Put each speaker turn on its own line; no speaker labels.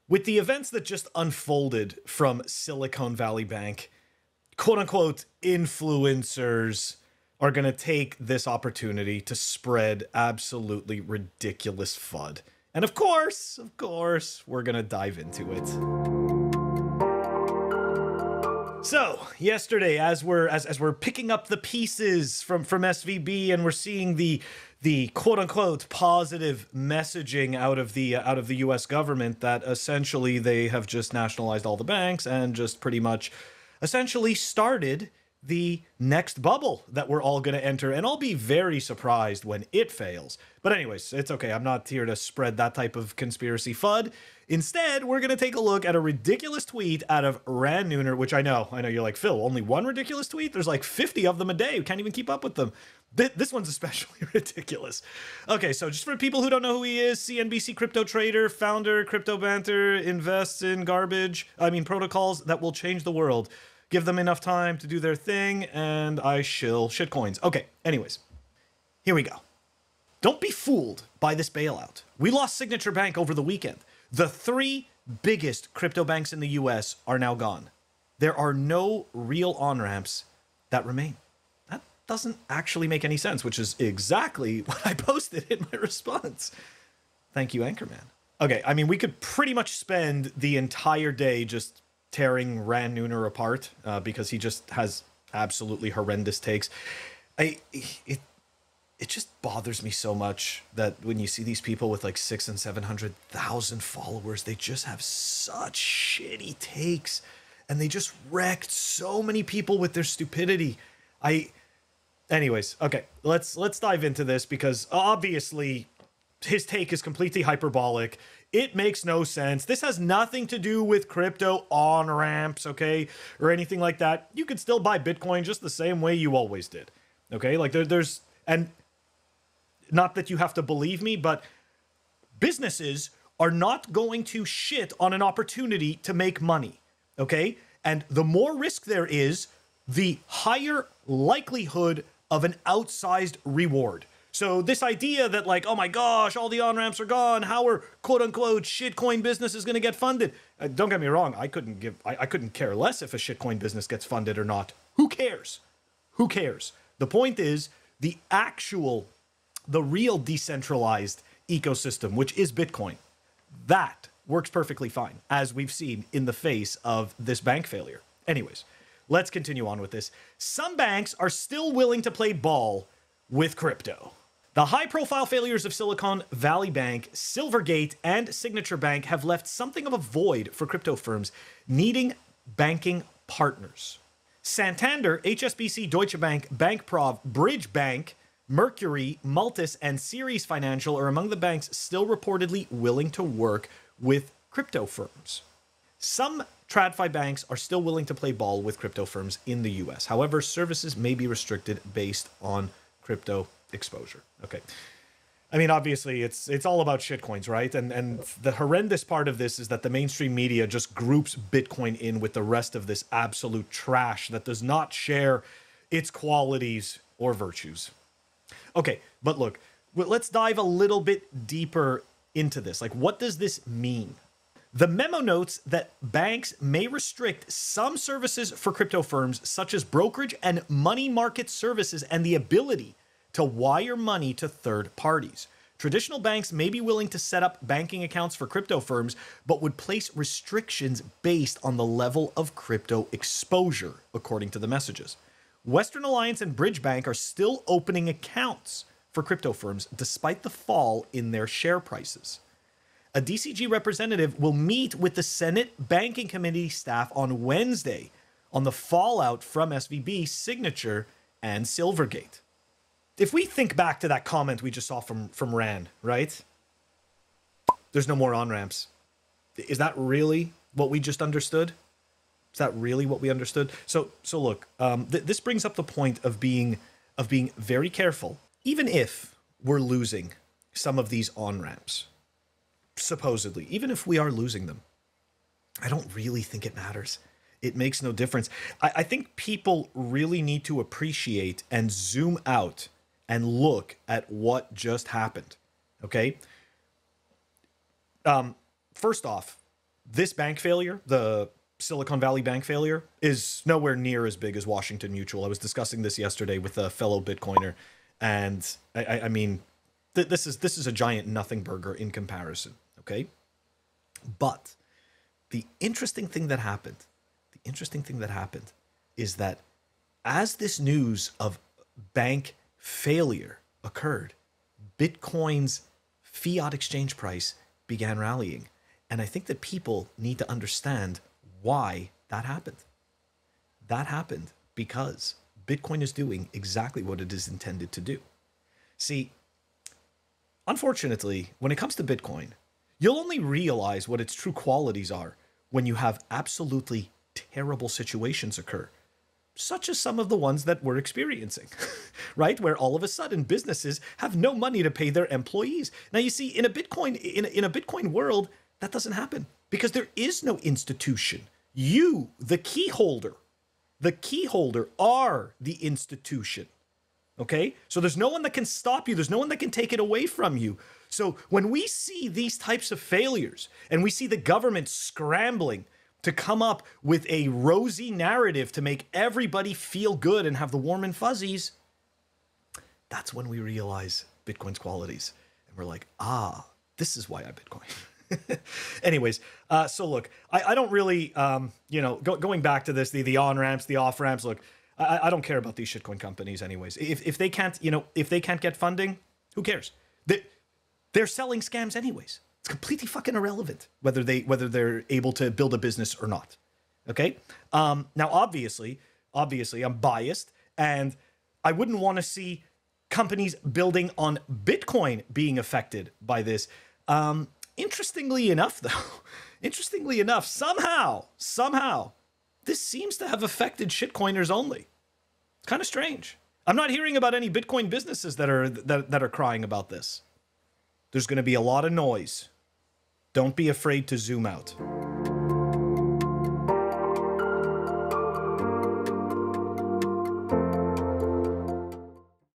With the events that just unfolded from Silicon Valley Bank, quote unquote influencers are going to take this opportunity to spread absolutely ridiculous FUD. And of course, we're going to dive into it. So, yesterday, as we're picking up the pieces from SVB, and we're seeing the quote unquote positive messaging out of the US government that essentially they have just nationalized all the banks and just pretty much essentially started the next bubble that we're all going to enter, and I'll be very surprised when it fails. But anyways, it's okay. I'm not here to spread that type of conspiracy FUD. Instead, we're going to take a look at a ridiculous tweet out of Rand Neuner, which I know you're like, Phil, only one ridiculous tweet? There's like 50 of them a day. We can't even keep up with them. This one's especially ridiculous. Okay, so just for people who don't know who he is, CNBC crypto trader, founder, crypto banter, invests in protocols that will change the world. Give them enough time to do their thing, and I shill shitcoins. Okay, anyways, here we go. Don't be fooled by this bailout. We lost Signature Bank over the weekend. The 3 biggest crypto banks in the US are now gone. There are no real on-ramps that remain. That doesn't actually make any sense, which is exactly what I posted in my response. Thank you, Anchorman. Okay, I mean, we could pretty much spend the entire day just tearing Rand Neuner apart because he just has absolutely horrendous takes. It just bothers me so much that when you see these people with like 600,000 and 700,000 followers, they just have such shitty takes, and they just wrecked so many people with their stupidity. Anyways, okay, let's dive into this, because obviously his take is completely hyperbolic. It makes no sense. This has nothing to do with crypto on-ramps, okay, or anything like that. You could still buy Bitcoin just the same way you always did, okay? Like there's, and not that you have to believe me, but businesses are not going to shit on an opportunity to make money, okay? And the more risk there is, the higher likelihood of an outsized reward. So this idea that like, oh my gosh, all the on-ramps are gone, how are quote unquote shitcoin businesses going to get funded? Don't get me wrong, I couldn't care less if a shitcoin business gets funded or not. Who cares? Who cares? The point is the real decentralized ecosystem, which is Bitcoin, that works perfectly fine, as we've seen in the face of this bank failure. Anyways, let's continue on with this. Some banks are still willing to play ball with crypto. The high-profile failures of Silicon Valley Bank, Silvergate, and Signature Bank have left something of a void for crypto firms needing banking partners. Santander, HSBC, Deutsche Bank, BankProv, Bridge Bank, Mercury, Maltus, and Ceres Financial are among the banks still reportedly willing to work with crypto firms. Some TradFi banks are still willing to play ball with crypto firms in the US. However, services may be restricted based on crypto exposure. Okay. I mean, obviously, it's all about shitcoins, right? And the horrendous part of this is that the mainstream media just groups Bitcoin in with the rest of this absolute trash that does not share its qualities or virtues. Okay, but look, let's dive a little bit deeper into this. Like, what does this mean? The memo notes that banks may restrict some services for crypto firms, such as brokerage and money market services, and the ability to wire money to third parties. Traditional banks may be willing to set up banking accounts for crypto firms, but would place restrictions based on the level of crypto exposure, according to the messages. Western Alliance and Bridge Bank are still opening accounts for crypto firms despite the fall in their share prices. A DCG representative will meet with the Senate Banking Committee staff on Wednesday on the fallout from SVB, Signature, and Silvergate. If we think back to that comment we just saw from Rand, right? There's no more on-ramps. Is that really what we just understood? Is that really what we understood? So look, this brings up the point of being very careful, even if we're losing some of these on-ramps, supposedly, even if we are losing them. I don't really think it matters. It makes no difference. I think people really need to appreciate and zoom out and look at what just happened, okay? First off, this bank failure, the Silicon Valley bank failure, is nowhere near as big as Washington Mutual. I was discussing this yesterday with a fellow Bitcoiner, and I mean, this is a giant nothing burger in comparison. Okay, but the interesting thing that happened, is that as this news of bank failure occurred, Bitcoin's fiat exchange price began rallying. And I think that people need to understand why that happened. That happened because Bitcoin is doing exactly what it is intended to do. See, unfortunately, when it comes to Bitcoin, you'll only realize what its true qualities are when you have absolutely terrible situations occur, such as some of the ones that we're experiencing, right? Where all of a sudden businesses have no money to pay their employees. Now, you see, in a Bitcoin world, that doesn't happen because there is no institution. You, the key holder are the institution. Okay? So there's no one that can stop you. There's no one that can take it away from you. So when we see these types of failures and we see the government scrambling to come up with a rosy narrative to make everybody feel good and have the warm and fuzzies, that's when we realize Bitcoin's qualities. And we're like, this is why I Bitcoin. Anyways, so look, I don't really, going back to this, the on-ramps, the off-ramps, look, I don't care about these shitcoin companies anyways. If they can't, if they can't get funding, who cares? They're selling scams anyways. It's completely fucking irrelevant whether they're able to build a business or not. Okay? Now, obviously, I'm biased, and I wouldn't want to see companies building on Bitcoin being affected by this. Interestingly enough, somehow, this seems to have affected shitcoiners only. It's kind of strange. I'm not hearing about any Bitcoin businesses that are crying about this. There's going to be a lot of noise. Don't be afraid to zoom out.